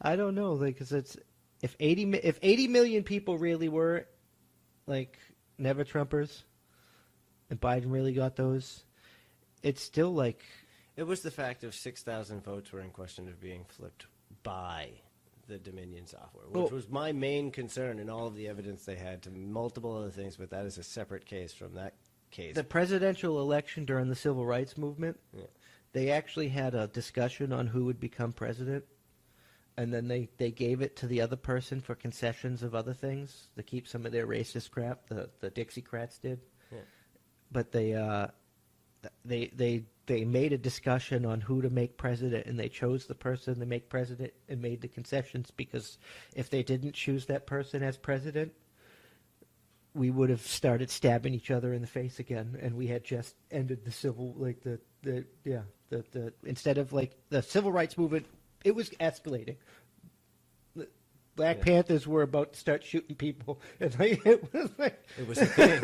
I don't know, like, because it's if 80 million people really were like never Trumpers, and Biden really got those, it's still like It was the fact of 6,000 votes were in question of being flipped by the Dominion software, which was my main concern in all of the evidence they had to multiple other things, but that is a separate case from that case. the presidential election during the civil rights movement. Yeah. They actually had a discussion on who would become president, and then they gave it to the other person for concessions of other things to keep some of their racist crap. The Dixiecrats did, Yeah. but they made a discussion on who to make president, and they chose the person to make president and made the concessions, because if they didn't choose that person as president, we would have started stabbing each other in the face again, and we had just ended the civil, like the instead of like the civil rights movement, it was escalating. The Black Panthers were about to start shooting people, and like, it was a thing.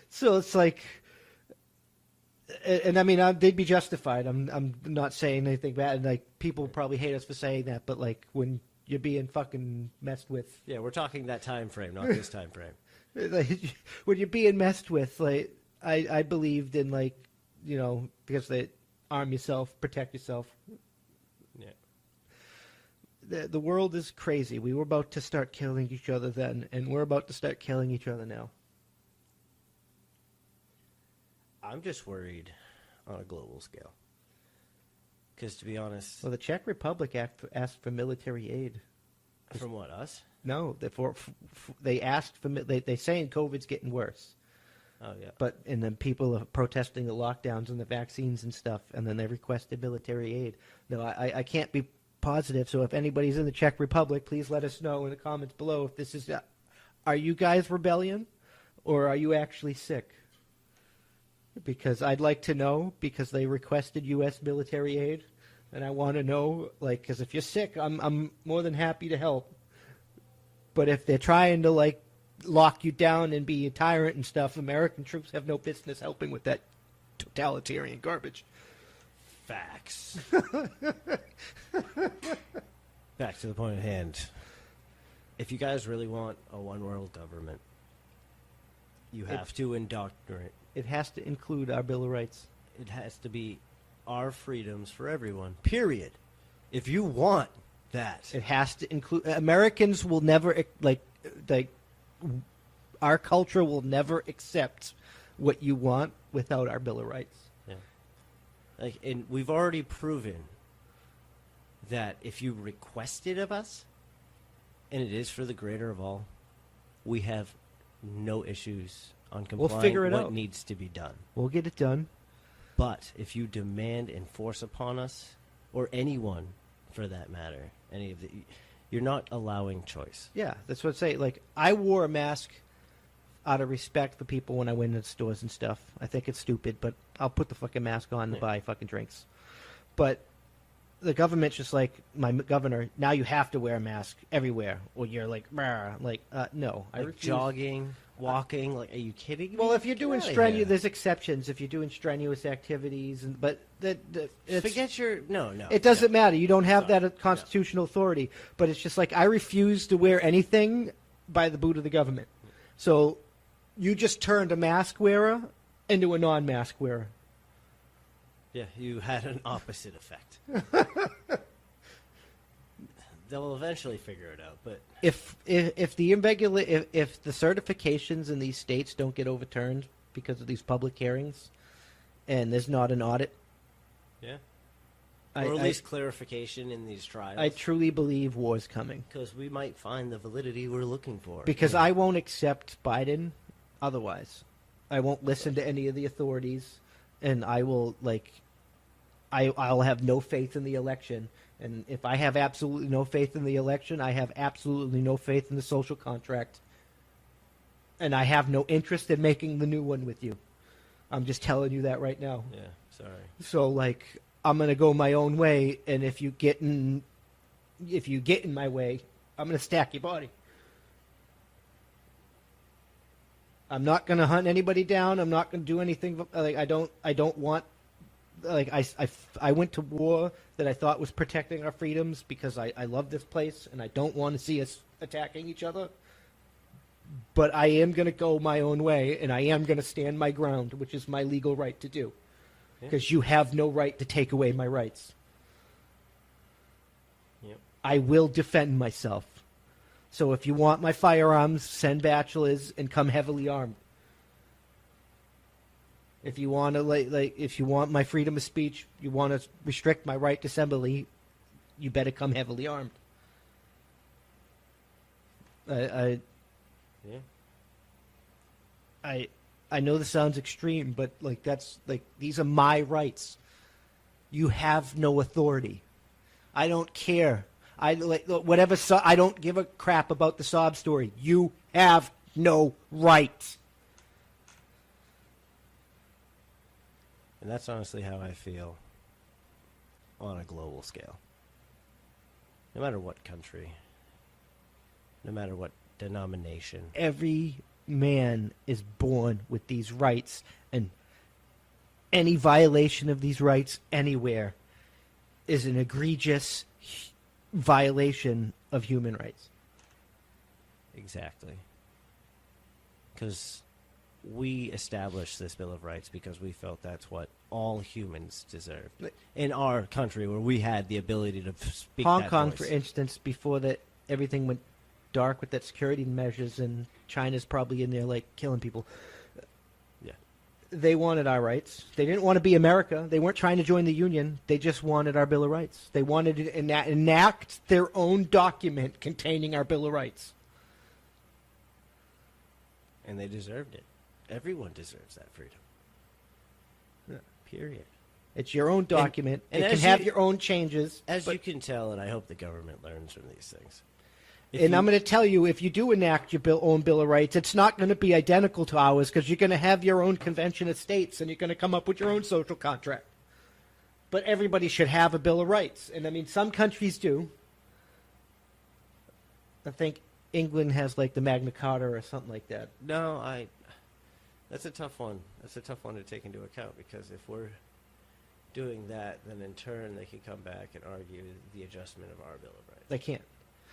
So it's like, and I mean, they'd be justified. I'm not saying anything bad, and like people probably hate us for saying that, but like when you're being fucking messed with. Yeah, we're talking that time frame, not this time frame. Like, when you're being messed with, like I believed in, like, you know, because they arm yourself, protect yourself. Yeah. The world is crazy. We were about to start killing each other then, and we're about to start killing each other now. I'm just worried on a global scale. Because to be honest, Well, the Czech Republic asked for military aid. from what, us? No, they asked for. They saying COVID's getting worse. Oh, yeah. And then people are protesting the lockdowns and the vaccines and stuff, and then they requested military aid. No, I can't be positive. So if anybody's in the Czech Republic, please let us know in the comments below if this is. Are you guys rebellion, or are you actually sick? Because I'd like to know, because they requested U.S. military aid, and I want to know, like, because if you're sick, I'm more than happy to help. But if they're trying to, like, lock you down and be a tyrant and stuff, American troops have no business helping with that totalitarian garbage. Facts. Back to the point at hand. If you guys really want a one-world government, you have to indoctrinate. It has to include our Bill of Rights. It has to be our freedoms for everyone, period. If you want that. It has to include. Americans will never, like our culture will never accept what you want without our Bill of Rights. Yeah. Like, and we've already proven that if you request it of us, and it is for the greater of all, we have no issues on complying. We'll figure it what out. Needs to be done. We'll get it done. But if you demand and force upon us, or anyone for that matter, you're not allowing choice. Yeah, that's what I say. Like, I wore a mask out of respect for people when I went into stores and stuff. I think it's stupid, but I'll put the fucking mask on to buy fucking drinks. But the government's just like, my governor, now you have to wear a mask everywhere, or you're like, like, no. I refuse. Jogging, walking, like, are you kidding me? Well, if you're doing Get outta strenuous, here. there's exceptions. If you're doing strenuous activities, but Forget your, no. It doesn't matter. You don't have that constitutional authority. But it's just like, I refuse to wear anything by the boot of the government. So you just turned a mask wearer into a non-mask wearer. Yeah, you had an opposite effect. They'll eventually figure it out, but if the certifications in these states don't get overturned because of these public hearings, and there's not an audit, or at least clarification in these trials, I truly believe war's coming. Because we might find the validity we're looking for. Because I won't accept Biden otherwise. I won't listen to any of the authorities, and I will, like, I'll have no faith in the election. And if I have absolutely no faith in the election, I have absolutely no faith in the social contract. And I have no interest in making the new one with you. I'm just telling you that right now. Yeah, sorry. So, like, I'm going to go my own way, and if you get in my way, I'm going to stack your body. I'm not going to hunt anybody down. I'm not going to do anything. Like, I don't want like I went to war that I thought was protecting our freedoms because I love this place and I don't want to see us attacking each other. But I am going to go my own way, and I am going to stand my ground, which is my legal right to do. Because you have no right to take away my rights. Yep. I will defend myself. So if you want my firearms, send bachelors and come heavily armed. If you want to if you want my freedom of speech, you want to restrict my right to assembly, you better come heavily armed. I know this sounds extreme, but these are my rights. You have no authority. I don't care. I don't give a crap about the sob story. You have no right. And that's honestly how I feel on a global scale. No matter what country, no matter what denomination. Every man is born with these rights, and any violation of these rights anywhere is an egregious violation of human rights. Exactly. Because we established this Bill of Rights because we felt that's what all humans deserved. In our country, where we had the ability to speak Hong that Kong, voice. for instance, before that everything went dark with that security measures, and China's probably in there killing people. Yeah. They wanted our rights. They didn't want to be America. They weren't trying to join the Union. They just wanted our Bill of Rights. They wanted to enact their own document containing our Bill of Rights. And they deserved it. Everyone deserves that freedom. Yeah. Period. It's your own document. And it can have your own changes. As you can tell, and I hope the government learns from these things. I'm going to tell you, if you do enact your own Bill of Rights, it's not going to be identical to ours because you're going to have your own convention of states and you're going to come up with your own social contract. But everybody should have a Bill of Rights. And, I mean, some countries do. I think England has, the Magna Carta or something like that. No, that's a tough one. That's a tough one to take into account because if we're doing that, then in turn they can come back and argue the adjustment of our Bill of Rights. They can't.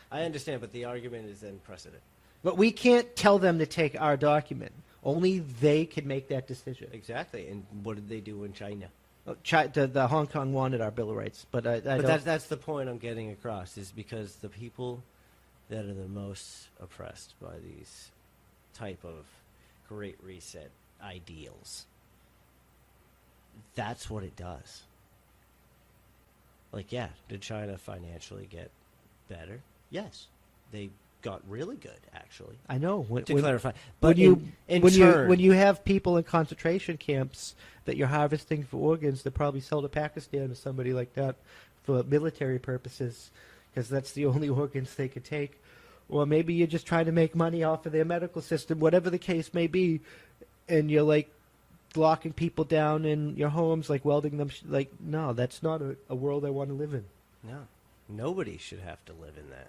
I understand, but the argument is then precedent. But we can't tell them to take our document. Only they can make that decision. Exactly. And what did they do in China? The Hong Kong wanted our Bill of Rights, but that's the point I'm getting across, is because the people that are the most oppressed by these type of Great Reset ideals, that's what it does. Did China financially get better? Yes. They got really good, actually. I know. To clarify. But when you have people in concentration camps that you're harvesting for organs, they probably sell to Pakistan or somebody like that for military purposes because that's the only organs they could take. Or maybe you're just trying to make money off of their medical system, whatever the case may be, and you're locking people down in your homes, welding them. No, that's not a world I want to live in. No. Nobody should have to live in that.